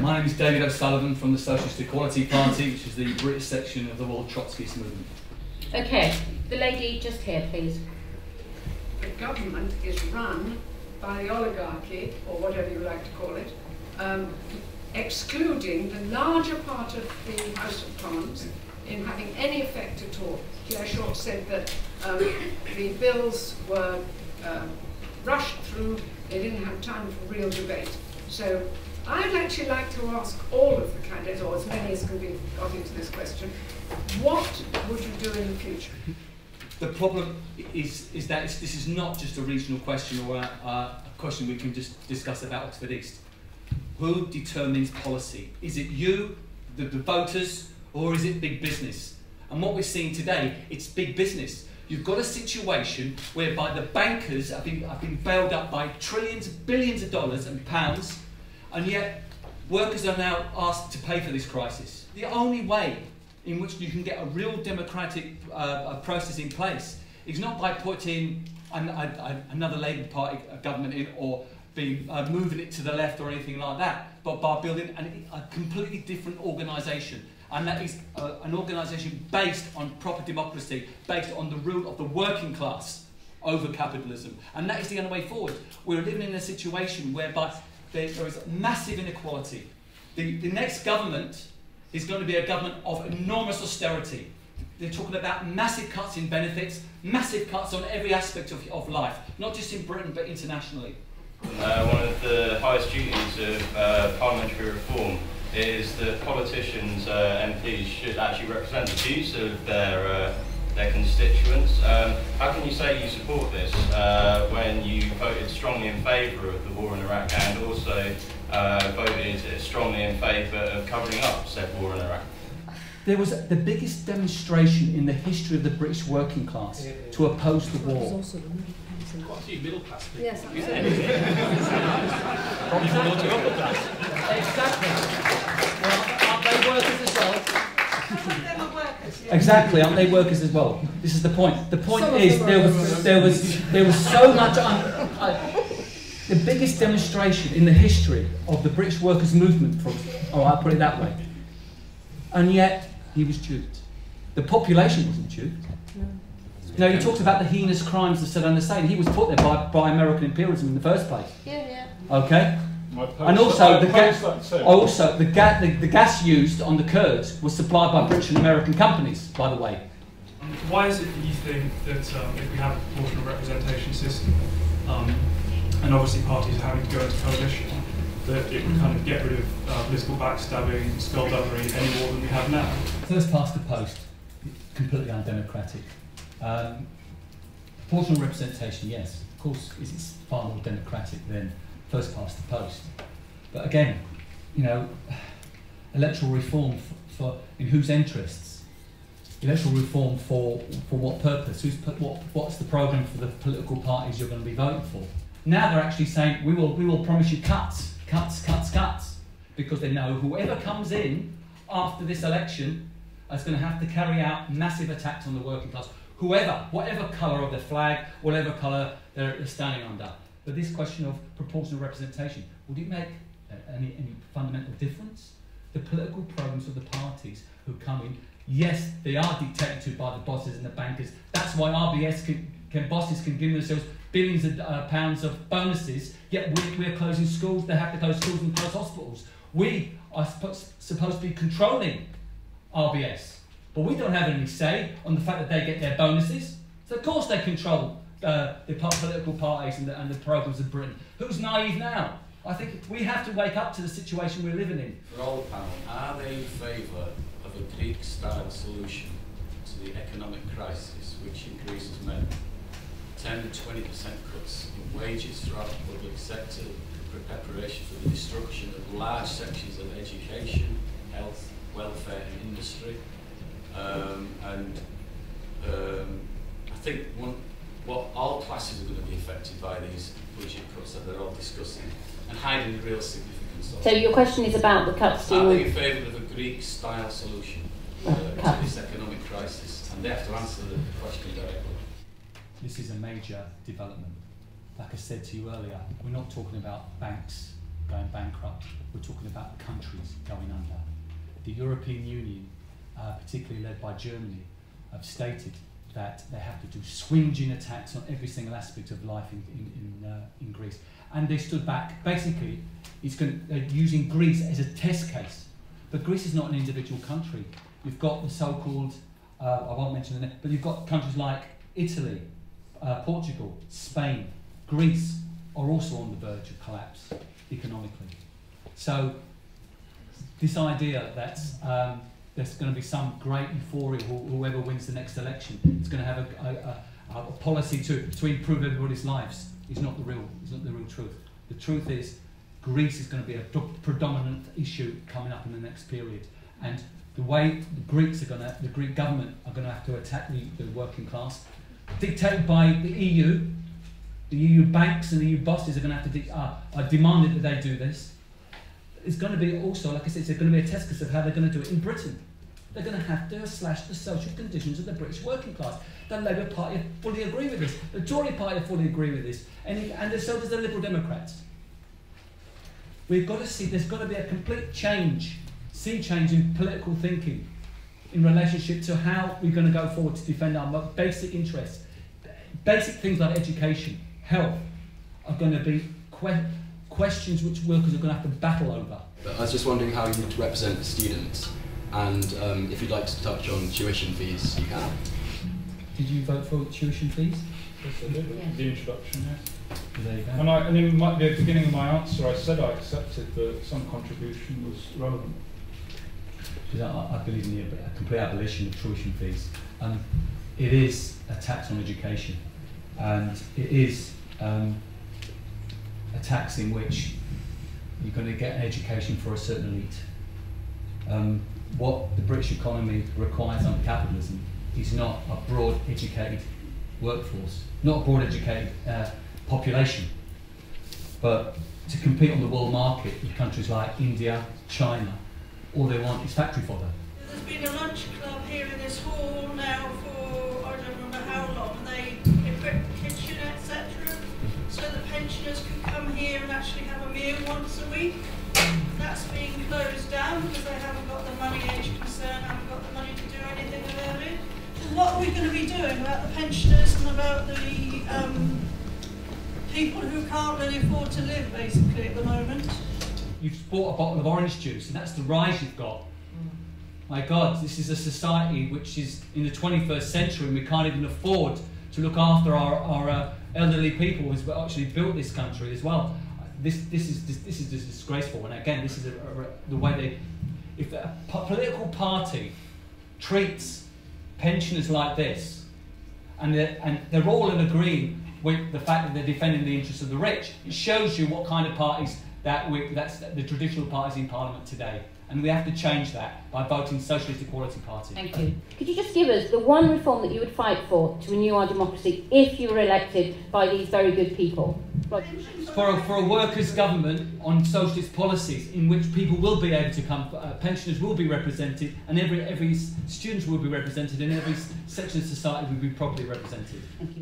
My name is David O'Sullivan from the Socialist Equality Party, which is the British section of the World Trotskyist movement. Okay, the lady just here, please. The government is run by the oligarchy, or whatever you like to call it, excluding the larger part of the House of Commons in having any effect at all. Claire Short said that the bills were rushed through, they didn't have time for real debate. So I'd actually like to ask all of the candidates, or as many as can be got into this question, what would you do in the future? The problem is that this is not just a regional question or a question we can just discuss about Oxford East. Who determines policy? Is it you, the voters, or is it big business? And what we're seeing today, it's big business. You've got a situation whereby the bankers have been bailed up by trillions, billions of dollars and pounds, and yet workers are now asked to pay for this crisis. The only way in which you can get a real democratic process in place is not by putting another Labour Party government in or moving it to the left or anything like that, but by building a completely different organisation. And that is an organisation based on proper democracy, based on the rule of the working class over capitalism. And that is the only way forward. We're living in a situation whereby there is massive inequality. The next government is going to be a government of enormous austerity. They're talking about massive cuts in benefits, massive cuts on every aspect of life, not just in Britain but internationally. One of the highest duties of parliamentary reform is that politicians, MPs, should actually represent the views of their constituents. How can you say you support this when you voted strongly in favour of the war in Iraq and also voted strongly in favour of covering up said war in Iraq? There was the biggest demonstration in the history of the British working class to oppose the war. Quite a few middle class people. Yes, absolutely. Probably from the upper class. Exactly. Well, aren't they workers as well? Some of them are workers, yeah. Exactly, aren't they workers as well? This is the point. The point is there was so much. The biggest demonstration in the history of the British workers' movement. I'll put it that way. And yet he was duped. The population wasn't duped. No, you talked about the heinous crimes of Saddam Hussein. He was put there by American imperialism in the first place. Yeah. Okay. And also the gas used on the Kurds was supplied by British and American companies, by the way. Why is it that you think that if we have a proportional representation system, and obviously parties are having to go into coalition, that it would kind of get rid of political backstabbing, skullduggery any more than we have now? First past the post, completely undemocratic. Proportional representation, yes, of course, it's far more democratic than first past the post. But again, you know, electoral reform in whose interests? Electoral reform for what purpose? What's the programme for the political parties you're going to be voting for? Now they're actually saying we will promise you cuts, because they know whoever comes in after this election is going to have to carry out massive attacks on the working class. Whatever colour of the flag, whatever colour they're standing under. But this question of proportional representation, would it make any fundamental difference? The political programmes of the parties who come in, yes, they are dictated to by the bosses and the bankers. That's why bosses can give themselves billions of pounds of bonuses, yet we're closing schools, they have to close schools and close hospitals. We are supposed to be controlling RBS. But we don't have any say on the fact that they get their bonuses. So of course they control the political parties and the programmes of Britain. Who's naive now? I think we have to wake up to the situation we're living in. For all the panel, are they in favour of a Greek-style solution to the economic crisis which increases men 10 to 20% cuts in wages throughout the public sector, preparation for the destruction of large sections of education, health, welfare and industry? I think what all classes are going to be affected by these budget cuts that they're all discussing and hiding the real significance of. So your question is about the cuts Are they in favour of a Greek-style solution to this economic crisis? And they have to answer the question directly. This is a major development. Like I said to you earlier, we're not talking about banks going bankrupt. We're talking about countries going under. The European Union, particularly led by Germany, have stated that they have to do swinging attacks on every single aspect of life in Greece. And they stood back. Basically, they're using Greece as a test case. But Greece is not an individual country. You've got the so-called, I won't mention the name, but you've got countries like Italy, Portugal, Spain, Greece are also on the verge of collapse economically. So this idea that there's going to be some great euphoria, whoever wins the next election is going to have a policy to improve everybody's lives is not the real truth. The truth is Greece is going to be a predominant issue coming up in the next period, and the way the Greek government are going to have to attack the working class, dictated by the EU banks and the EU bosses are going to have to are demanding that they do this. It's going to be also, like I said, it's going to be a test case of how they're going to do it in Britain. They're going to have to slash the social conditions of the British working class. The Labour Party fully agree with this. The Tory Party fully agree with this, and so does the Liberal Democrats. We've got to see there's got to be a complete sea change in political thinking in relationship to how we're going to go forward to defend our basic interests. Basic things like education, health, are going to be questions which workers are going to have to battle over. But I was just wondering how you would represent the students, and if you'd like to touch on tuition fees, you can. Did you vote for tuition fees? Yes, I did. Yeah. The introduction, yes. There you go. And in the beginning of my answer, I said I accepted that some contribution was relevant. Because I believe in the complete abolition of tuition fees. It is a tax on education, and it is a tax in which you're going to get an education for a certain elite. What the British economy requires under capitalism is not a broad educated workforce, not a broad educated population, but to compete on the world market with countries like India, China. All they want is factory fodder. There's been a lunch club here in this hall now for, I don't remember how long, and they equip the kitchen, etc. So the pensioners can come here and actually have a meal once a week. That's being closed down because they haven't got the money, Age Concern haven't got the money to do anything about it. So what are we going to be doing about the pensioners and about the people who can't really afford to live, basically, at the moment? You've bought a bottle of orange juice, and that's the rise you've got. My God, this is a society which is in the 21st century, and we can't even afford to look after our elderly people who've actually built this country as well. This is just disgraceful. And again, this is the way if a political party treats pensioners like this, and they're all in agreement with the fact that they're defending the interests of the rich, it shows you what kind of parties that's the traditional parties in Parliament today. And we have to change that by voting Socialist Equality Party. Thank you. Could you just give us the one reform that you would fight for to renew our democracy if you were elected by these very good people? For a workers' government on socialist policies in which people will be able to come, pensioners will be represented, and every student will be represented, and every section of society will be properly represented. Thank you.